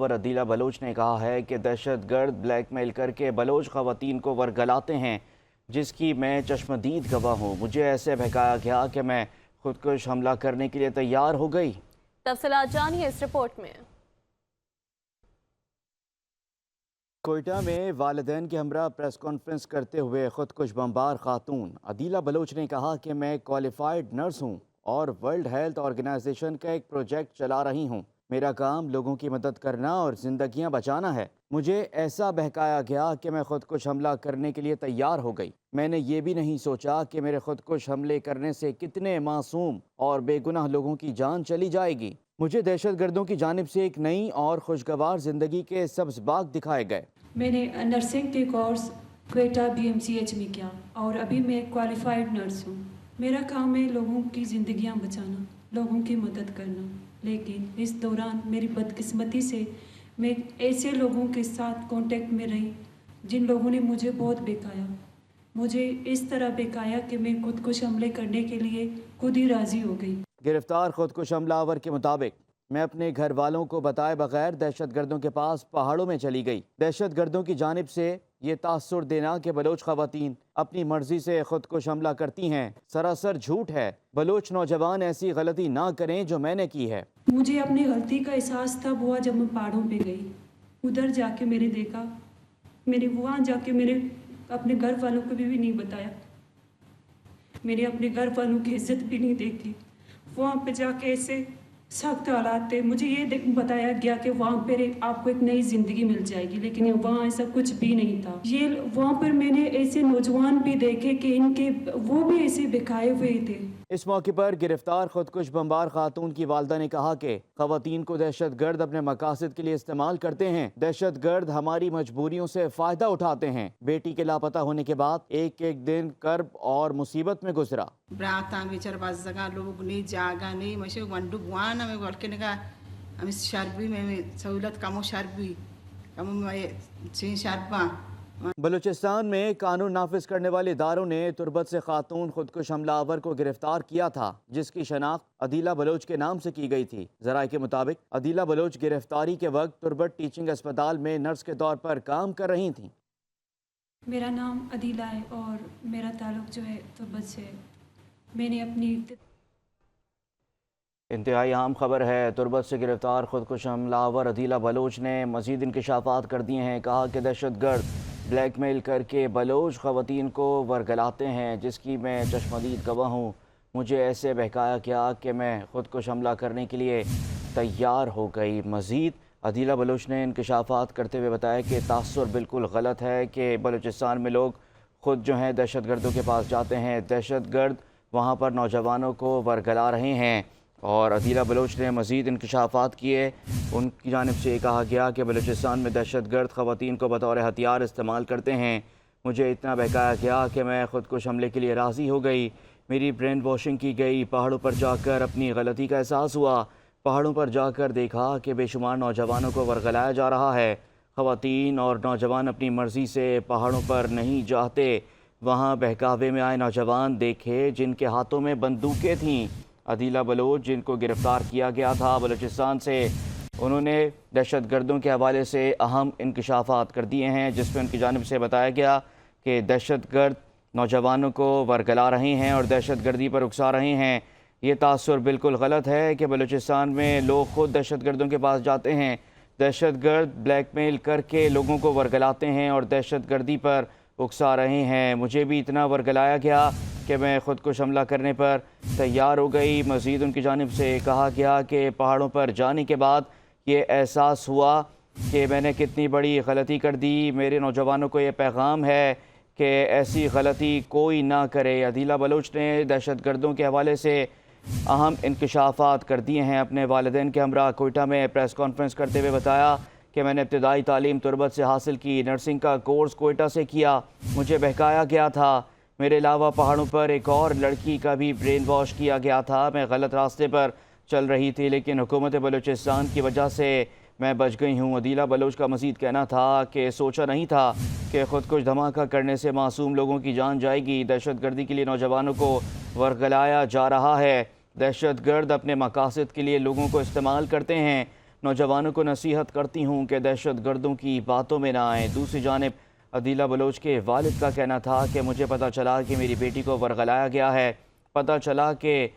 Our Adeela Bloch ने कहा है कि दहशत गर्द ब्लैक मेल करके बलोच ख़वातीन को वरगलाते हैं, जिसकी मैं चश्मदीद गवाह हूँ। मुझे ऐसे बहकाया गया कि मैं खुदकुश हमला करने के लिए तैयार हो गई। तफसीलात जानिए इस रिपोर्ट में। कोयटा में वालिदैन के हमरा प्रेस कॉन्फ्रेंस करते हुए खुदकुश बमबार खातून अदीला बलोच ने कहा कि मैं क्वालिफाइड नर्स हूँ और वर्ल्ड हेल्थ ऑर्गेनाइजेशन का एक प्रोजेक्ट चला रही हूँ। मेरा काम लोगों की मदद करना और जिंदगियां बचाना है। मुझे ऐसा बहकाया गया कि मैं खुदकुश हमला करने के लिए तैयार हो गई। मैंने ये भी नहीं सोचा कि मेरे खुदकुश हमले करने से कितने मासूम और बेगुनाह लोगों की जान चली जाएगी। मुझे दहशत गर्दों की जानिब से एक नई और खुशगवार जिंदगी के सब्ज बाग दिखाए गए। मैंने नर्सिंग के कोर्स क्वेटा BMCH में किया और अभी मैं क्वालिफाइड नर्स हूँ। मेरा काम है लोगों की ज़िंदगियाँ बचाना, लोगों की मदद करना। लेकिन इस दौरान मेरी बदकिस्मती से मैं ऐसे लोगों के साथ कांटेक्ट में रही जिन लोगों ने मुझे बहुत बेकाया। मुझे इस तरह बेकाया कि मैं खुदकुश हमले करने के लिए खुद ही राज़ी हो गई। गिरफ्तार खुदकुश हमलावर के मुताबिक मैं अपने घर वालों को बताए बगैर दहशत गर्दों के पास पहाड़ों में चली गई। दहशत गर्दों की जानिब से ये तासुर देना कि बलोच ख़वातीन अपनी मर्जी से खुदकुश हमला करती हैं, सरासर झूठ है। बलोच नौजवान ऐसी गलती ना करें जो मैंने की है। मुझे अपनी गलती का एहसास तब हुआ जब मैं पहाड़ों पे गई। उधर जाके मैंने देखा, मैंने वहाँ जाके मेरे अपने घर वालों को भी नहीं बताया, मैंने अपने घर वालों की इज्जत भी नहीं देखी। वहाँ पे जाके ऐसे सख्त हालात थे। मुझे ये बताया गया कि वहाँ पर आपको एक नई ज़िंदगी मिल जाएगी, लेकिन वहाँ ऐसा कुछ भी नहीं था। ये वहाँ पर मैंने ऐसे नौजवान भी देखे कि इनके वो भी ऐसे बिकाए हुए थे। इस मौके पर गिरफ्तार खुदकुश बमबार खातून की वालदा ने कहा कि ख़वातीन को दहशत गर्द अपने मकासद के लिए इस्तेमाल करते हैं। दहशत गर्द हमारी मजबूरियों से फ़ायदा उठाते हैं। बेटी के लापता होने के बाद एक एक दिन कर्ब और मुसीबत में गुजरा। Beratan bicara bazaga lobo ni jaga ni masih wandu buana me gol kene ka ami sharbi me sahulat kamu sharbi kamu me sin sharba। Balochistan में कानून नाफिज करने वाले इदारों ने तुर्बत से खातून खुदकुश हमलावर को गिरफ्तार किया था, जिसकी शनाख्त अदीला बलोच के नाम से की गई थी। ज़राए के मुताबिक अदीला बलोच गिरफ्तारी के वक्त तुर्बत टीचिंग अस्पताल में नर्स के तौर पर काम कर रही थीं। मेरा नाम अदीला है और मेरा ताल्लुक जो है तुर्बत से। मैंने अपनी इंतहाई अहम खबर है। तुर्बत से गिरफ्तार खुदकुश हमलावर अदीला बलोच ने मज़ीद इंकशाफात कर दिए हैं। कहा कि दहशत गर्द ब्लैकमेल करके बलोच ख़वातीन को वरगलाते हैं, जिसकी मैं चश्मदीद गवाह हूँ। मुझे ऐसे बहकाया गया कि मैं खुदकुश हमला करने के लिए तैयार हो गई। मज़ीद अदीला बलोच ने इंकशाफात करते हुए बताया कि तासुर बिल्कुल गलत है कि बलूचिस्तान में लोग ख़ुद जो हैं दहशत गर्दों के पास जाते हैं। दहशत गर्द वहाँ पर नौजवानों को वरगला रहे हैं। और अदीला बलोच ने मज़ीद इंकशाफात किए। उनकी जानिब से कहा गया कि बलूचिस्तान में दहशत गर्द ख़वातीन को बतौर हथियार इस्तेमाल करते हैं। मुझे इतना बहकाया गया कि मैं खुदकुश हमले के लिए राज़ी हो गई। मेरी ब्रेन वॉशिंग की गई। पहाड़ों पर जाकर अपनी गलती का एहसास हुआ। पहाड़ों पर जाकर देखा कि बेशुमार नौजवानों को वरगलाया जा रहा है। ख़वातीन और नौजवान अपनी मर्ज़ी से पहाड़ों पर नहीं जाते। वहाँ बहकावे में आए नौजवान देखे जिनके हाथों में बंदूकें थीं। अदीला बलोच जिनको गिरफ़्तार किया गया था बलूचिस्तान से, उन्होंने दहशत गर्दों के हवाले से अहम इंकशाफात कर दिए हैं, जिसमें उनकी जानिब से बताया गया कि दहशत गर्द नौजवानों को वरगला रहे हैं और दहशत गर्दी पर उकसा रहे हैं। ये तासुर बिल्कुल गलत है कि बलूचिस्तान में लोग खुद दहशत गर्दों के पास जाते हैं। दहशत गर्द ब्लैकमेल करके लोगों को वरगलाते हैं और दहशत गर्दी पर उकसा रहे हैं। मुझे भी इतना वरगलाया गया कि मैं खुदकुश हमला करने पर तैयार हो गई। मज़ीद उनकी जानिब से कहा गया कि पहाड़ों पर जाने के बाद ये एहसास हुआ कि मैंने कितनी बड़ी गलती कर दी। मेरे नौजवानों को ये पैगाम है कि ऐसी गलती कोई ना करे। अदीला बलोच ने दहशत गर्दों के हवाले से अहम इंकशाफात कर दिए हैं। अपने वालिदैन के हमरा कोयटा में प्रेस कॉन्फ्रेंस करते हुए बताया कि मैंने इब्तदाई तालीम तुर्बत से हासिल की, नर्सिंग का कोर्स कोयटा से किया। मुझे बहकाया गया था। मेरे अलावा पहाड़ों पर एक और लड़की का भी ब्रेन वॉश किया गया था। मैं गलत रास्ते पर चल रही थी, लेकिन हुकूमत बलूचिस्तान की वजह से मैं बच गई हूँ। अदीला बलोच का मज़ीद कहना था कि सोचा नहीं था कि खुदकुश धमाका करने से मासूम लोगों की जान जाएगी। दहशत गर्दी के लिए नौजवानों को वरगलाया जा रहा है। दहशत गर्द अपने मकासद के लिए लोगों को इस्तेमाल करते हैं। नौजवानों को नसीहत करती हूँ कि दहशत गर्दों की बातों में ना आएँ। दूसरी जानिब अदीला बलोच के वालिद का कहना था कि मुझे पता चला कि मेरी बेटी को वर्गलाया गया है, पता चला कि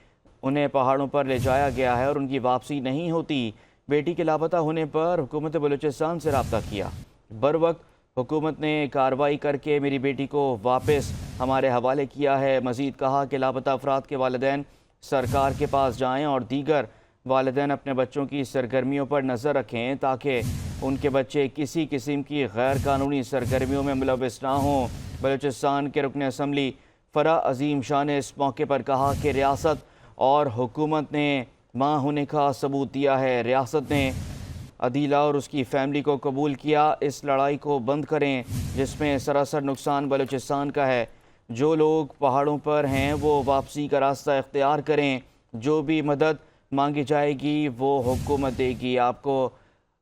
उन्हें पहाड़ों पर ले जाया गया है और उनकी वापसी नहीं होती। बेटी के लापता होने पर हुकूमत बलूचिस्तान से रब्ता किया। बर वक्त हुकूमत ने कार्रवाई करके मेरी बेटी को वापस हमारे हवाले किया है। मज़ीद कहा कि लापता अफराद के वालिदैन सरकार के पास जाएँ और दीगर वालिदैन अपने बच्चों की सरगर्मियों पर नज़र रखें ताकि उनके बच्चे किसी किस्म की गैर कानूनी सरगर्मियों में मुलविस ना हों। बलूचिस्तान के रुकन असम्बली फरा अजीम शाह ने इस मौके पर कहा कि रियासत और हुकूमत ने मां होने का सबूत दिया है। रियासत ने अदीला और उसकी फैमिली को कबूल किया। इस लड़ाई को बंद करें जिसमें सरासर नुकसान बलूचिस्तान का है। जो लोग पहाड़ों पर हैं वो वापसी का रास्ता इख्तियार करें। जो भी मदद मांगी जाएगी वो हुकूमत देगी। आपको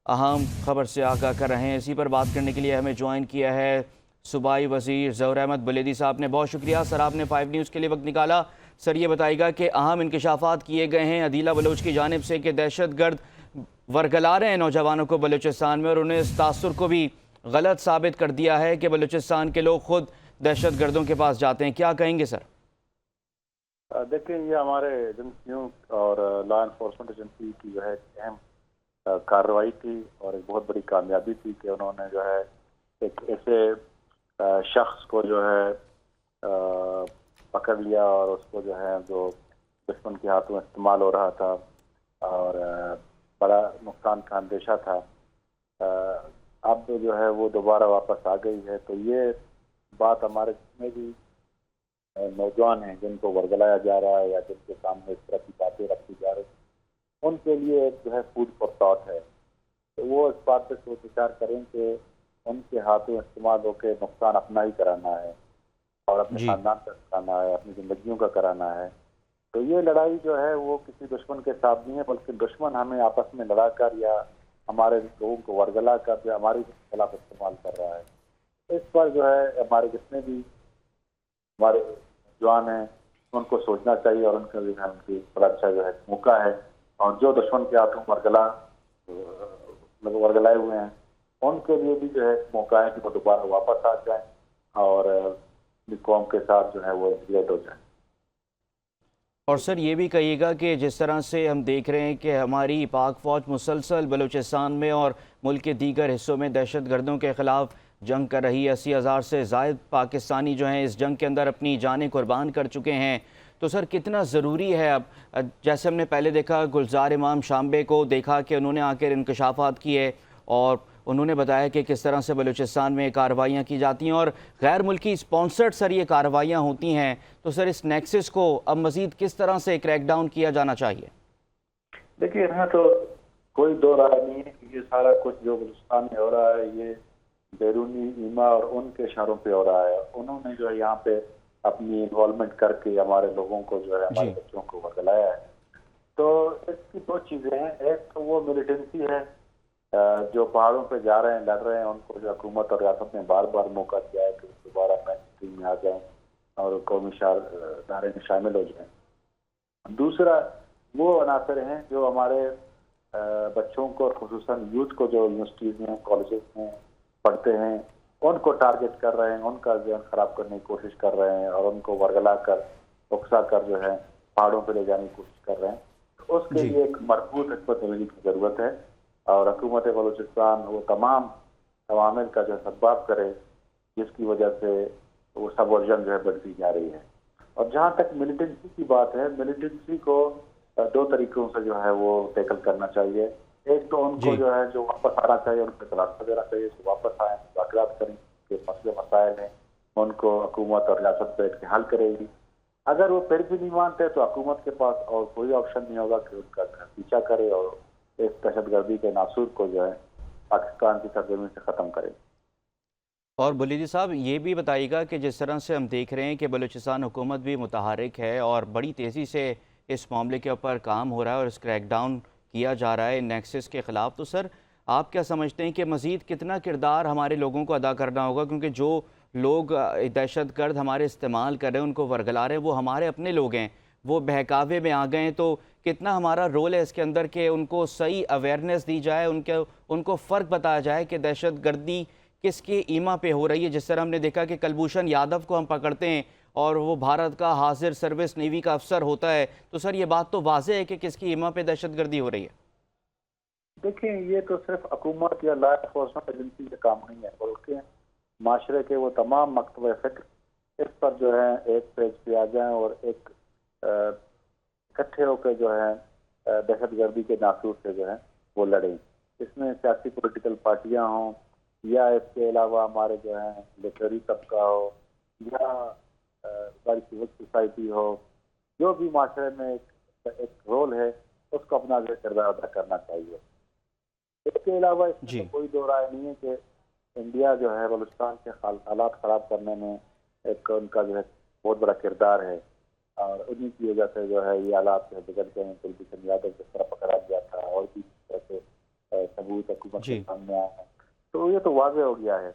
अहम खबर से आगाह कर रहे हैं। इसी पर बात करने के लिए हमें ज्वाइन किया है सूबाई वज़ीर ज़हुर अहमद बुलेदी साहब ने। बहुत शुक्रिया सर, आपने 5 न्यूज़ के लिए वक्त निकाला। सर ये बताइएगा कि अहम इंकशाफात किए गए हैं अदीला बलोच की जानिब से कि दहशतगर्द वर्गला रहे हैं नौजवानों को बलूचिस्तान में और उन्हें इस तासुर को भी गलत साबित कर दिया है कि बलूचिस्तान के लोग खुद दहशतगर्दों के पास जाते हैं। क्या कहेंगे सर? देखिए, ये हमारे एजेंसियों और लॉ एनफोर्समेंट एजेंसी की जो है अहम कार्रवाई थी और एक बहुत बड़ी कामयाबी थी कि उन्होंने जो है एक ऐसे शख्स को जो है पकड़ लिया और उसको जो है जो दुश्मन के हाथों इस्तेमाल हो रहा था और बड़ा नुकसान का अंदेशा था। अब जो है वो दोबारा वापस आ गई है। तो ये बात हमारे जितने भी नौजवान हैं जिनको वर्गलाया जा रहा है या जिनके सामने इस तरह की बातें रखी जा रही हैं, उनके लिए एक जो है फूड फॉर थॉट है। तो वो इस बात पे सोच विचार करें कि उनके हाथों इस्तेमाल होकर नुकसान अपना ही कराना है और अपने खानदान का कराना है, अपनी जिंदगियों का कराना है। तो ये लड़ाई जो है वो किसी दुश्मन के साथ नहीं है, बल्कि दुश्मन हमें आपस में लड़ाकर या हमारे लोगों को वर्गला कर या हमारे खिलाफ इस्तेमाल कर रहा है। इस पर जो है हमारे जितने भी हमारे जवान हैं उनको सोचना चाहिए और उनका जो है उनकी बड़ा अच्छा जो है मौका है। और जो दुश्मन के हाथों वर्गलाए हुए हैं उनके लिए भी जो है मौका है कि वो दोबारा वापस आ जाए और कौम के साथ जो है वो इंटीग्रेट हो जाए। और सर ये भी कहिएगा कि जिस तरह से हम देख रहे हैं कि हमारी पाक फ़ौज मुसलसल बलूचिस्तान में और मुल्क के दीगर हिस्सों में दहशतगर्दों के ख़िलाफ़ जंग कर रही है। 80,000 से ज़ायद पाकिस्तानी जो हैं इस जंग के अंदर अपनी जानें कुर्बान कर चुके हैं। तो सर कितना ज़रूरी है अब, जैसे हमने पहले देखा गुलजार इमाम शाम्बे को देखा कि उन्होंने आकर इंकशाफात किए और उन्होंने बताया कि किस तरह से बलूचिस्तान में कार्रवाइयाँ की जाती हैं और गैर मुल्की स्पॉन्सर्ड सर ये कार्रवाइयाँ होती हैं। तो सर इस नेक्सस को अब मज़ीद किस तरह से क्रैकडाउन किया जाना चाहिए? देखिए, यहाँ तो कोई दो राय नहीं है कि ये सारा कुछ जो बलूचिस्तान में हो रहा है ये बैरूनी ईमा और उनके इशारों पे हो रहा है। उन्होंने जो है यहाँ पे अपनी इन्वॉल्वमेंट करके हमारे लोगों को जो है हमारे बच्चों को वर्गलाया है। तो इसकी दो चीज़ें हैं। एक तो वो मिलिटेंसी है जो पहाड़ों पे जा रहे हैं, लड़ रहे हैं, उनको जो हुकूमत और रियासत ने बार बार मौका दिया है कि दोबारा मैन स्ट्रीम में आ जाएं और कौमी धारे में शामिल हो जाएं। दूसरा वो अनासर हैं जो हमारे बच्चों को खुसूसन यूथ को जो यूनिवर्सिटीज़ में कॉलेजेस में पढ़ते हैं उनको टारगेट कर रहे हैं, उनका जहन खराब करने की कोशिश कर रहे हैं और उनको वर्गला कर उकसा कर जो है पहाड़ों पर ले जाने की कोशिश कर रहे हैं। तो उसके लिए एक मजबूत हिकमत अमली की ज़रूरत है और हुकूमत बलूचिस्तान वो तमाम अवामिल का जो सद्भाव करे जिसकी वजह से वो सबवर्जन जो है बढ़ती जा रही है। और जहाँ तक मिलिटेंसी की बात है, मिलिटेंसी को दो तरीकों से जो है वो टैकल करना चाहिए। एक तो उनको जो है जो वापस आना चाहिए, उनको तलाश देना चाहिए कि वापस आए, मुज़ाकरात करें, कि मसले मसाइल हैं उनको हुकूमत और रियासत बैठ के हल करेगी। अगर वो फिर भी नहीं मानते तो हुकूमत के पास और कोई ऑप्शन नहीं होगा कि उनका पीछा करे और इस दहशतगर्दी के नासूर को जो है पाकिस्तान की सरजमीन से ख़त्म करे। और बुलेदी साहब ये भी बताइएगा कि जिस तरह से हम देख रहे हैं कि बलूचिस्तान हुकूमत भी मुतहरिक है और बड़ी तेज़ी से इस मामले के ऊपर काम हो रहा है और इस क्रैकडाउन किया जा रहा है नेक्सस के ख़िलाफ़, तो सर आप क्या समझते हैं कि मज़ीद कितना किरदार हमारे लोगों को अदा करना होगा? क्योंकि जो लोग दहशतगर्द हमारे इस्तेमाल कर रहे हैं, उनको वर्गला रहे हैं, वो हमारे अपने लोग हैं। वो बहकावे में आ गए तो कितना हमारा रोल है इसके अंदर कि उनको सही अवेयरनेस दी जाए, उनको फ़र्क बताया जाए कि दहशत गर्दी किसके ईमा पे हो रही है। जिस तरह हमने देखा कि कुलभूषण यादव को हम पकड़ते हैं और वो भारत का हाजिर सर्विस नेवी का अफसर होता है, तो सर ये बात तो वाज़ेह है कि किसकी ईमा पे दहशत गर्दी हो रही है। देखिए, ये तो सिर्फ हुकूमत या लॉ एनफोर्समेंट एजेंसी का काम नहीं है, बल्कि माशरे के वो तमाम मकतब फ़िक्र इस पर जो है एक पेज पे आ जाएं और एक इकट्ठे होकर जो है दहशत गर्दी के नासूर से जो है वो लड़ें। इसमें सियासी पॉलिटिकल पार्टियां हों या इसके अलावा हमारे जो है लिटरेरी तबका हो या हमारी सिविल सोसाइटी हो, जो भी माशरे में एक रोल है उसको अपना किरदार अदा करना चाहिए। इसके अलावा इसमें कोई दो राय नहीं है कि इंडिया जो है बलूचिस्तान के हालात ख़राब करने में एक उनका जो है बहुत बड़ा किरदार है, और उन्हीं की वजह से जो है ये हालात बिगड़ गए हैं। कुलभूषण यादव जिस तरह पकड़ा गया था और भी ऐसे सबूत हुकूमत के सामने आए हैं, तो ये तो वाज़ेह हो गया है।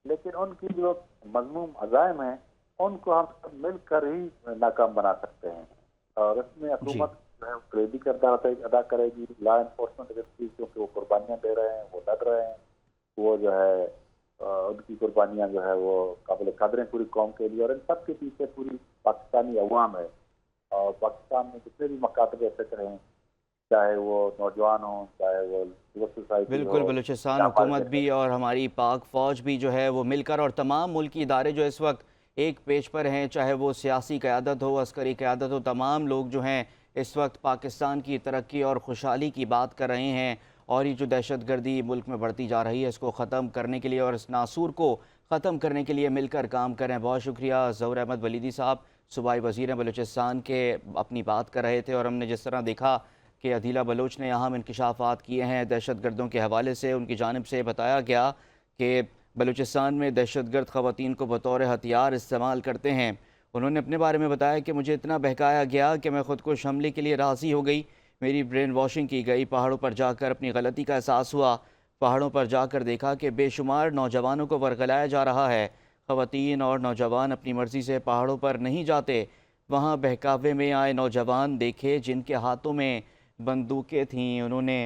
लेकिन उनकी जो मज़मूम अज़ाइम है उनको हम सब मिलकर ही नाकाम बना सकते हैं, और इसमें हुकूमत जो है करीबी किरदार अदा करेगी। लॉ एनफोर्समेंट एजेंसी क्योंकि वो कुर्बानियाँ दे रहे हैं, वो लड़ रहे हैं, वो जो है उनकी कुर्बानियाँ जो है वो काबिल कदर हैं पूरी कौम के लिए, और इन सब के पीछे पूरी पाकिस्तानी अवाम है। और पाकिस्तान में जितने भी मकातब ऐसे हैं, चाहे वो नौजवान हो, चाहे वो सिविल सोसाइटी, बिल्कुल बलूचिस्तान हुकूमत भी और हमारी पाक फ़ौज भी जो है वो मिलकर, और तमाम मुल्की इदारे जो इस वक्त एक पेज पर हैं, चाहे वो सियासी क़यादत हो, अस्करी क़यादत हो, तमाम लोग जो हैं इस वक्त पाकिस्तान की तरक्की और खुशहाली की बात कर रहे हैं। और ये जो दहशत गर्दी मुल्क में बढ़ती जा रही है, इसको ख़त्म करने के लिए और इस नासूर को ख़त्म करने के लिए मिलकर काम करें। बहुत शुक्रिया ज़हूर अहमद वलीदी साहब, सूबाई वज़ीर बलूचिस्तान के, अपनी बात कर रहे थे। और हमने जिस तरह देखा कि अदीला बलोच ने अहम इंकशाफात किए हैं दहशत गर्दों के हवाले से, उनकी जानिब से बताया गया कि बलूचिस्तान में दहशत गर्द ख़वातीन को बतौर हथियार इस्तेमाल करते हैं। उन्होंने अपने बारे में बताया कि मुझे इतना बहकाया गया कि मैं ख़ुद को हमले के लिए राज़ी हो गई, मेरी ब्रेन वॉशिंग की गई। पहाड़ों पर जाकर अपनी गलती का एहसास हुआ, पहाड़ों पर जाकर देखा कि बेशुमार नौजवानों को वरगलाया जा रहा है। ख़वातीन और नौजवान अपनी मर्ज़ी से पहाड़ों पर नहीं जाते। वहाँ बहकावे में आए नौजवान देखे जिनके हाथों में बंदूकें थीं। उन्होंने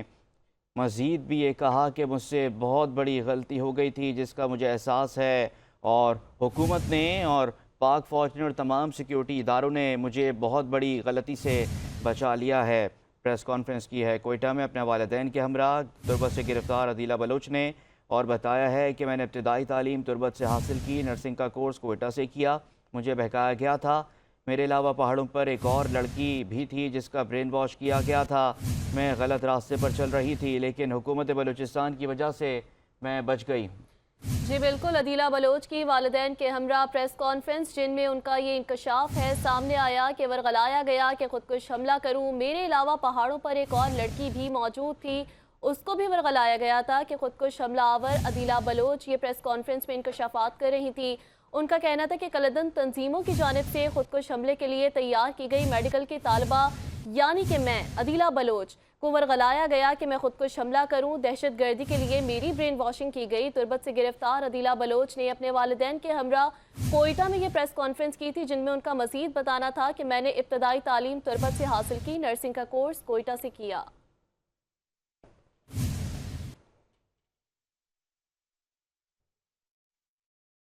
मज़ीद भी ये कहा कि मुझसे बहुत बड़ी गलती हो गई थी जिसका मुझे एहसास है, और हुकूमत ने और पाक फ़ौज ने और तमाम सिक्योरिटी इदारों ने मुझे बहुत बड़ी गलती से बचा लिया है। प्रेस कॉन्फ्रेंस की है कोयटा में अपने वालिदैन के हमरा तुर्बत से गिरफ़्तार अदीला बलोच ने, और बताया है कि मैंने इब्तदाई तालीम तुर्बत से हासिल की, नर्सिंग का कोर्स कोयटा से किया, मुझे बहकाया गया था। मेरे अलावा पहाड़ों पर एक और लड़की भी थी जिसका ब्रेन वॉश किया गया था। मैं गलत रास्ते पर चल रही थी, लेकिन हुकूमत बलूचिस्तान की वजह से मैं बच गई। जी बिल्कुल, अदीला बलोच की वालिदैन के हमरा प्रेस कॉन्फ्रेंस, जिनमें उनका ये इंकशाफ है सामने आया कि वरगलाया गया कि खुदकुश हमला करूं। मेरे अलावा पहाड़ों पर एक और लड़की भी मौजूद थी, उसको भी वरगलाया गया था कि खुदकुश हमला आवर अदीला बलोच ये प्रेस कॉन्फ्रेंस में इंकशाफात कर रही थी। उनका कहना था कि कलदन तंजीमों की जानिब से खुदकुश हमले के लिए तैयार की गई मेडिकल की तालबा यानी कि मैं अदीला बलोच को वरगलाया गया कि मैं खुदकुश हमला करूं। दहशत गर्दी के लिए मेरी ब्रेन वॉशिंग की गई। तुर्बत से गिरफ्तार अदीला बलोच ने अपने वालिदैन के हमरा कोयटा में ये प्रेस कॉन्फ्रेंस की थी, जिनमें उनका मजीद बताना था कि मैंने इब्तदाई तालीम तुर्बत से हासिल की, नर्सिंग का कोर्स कोयटा से किया।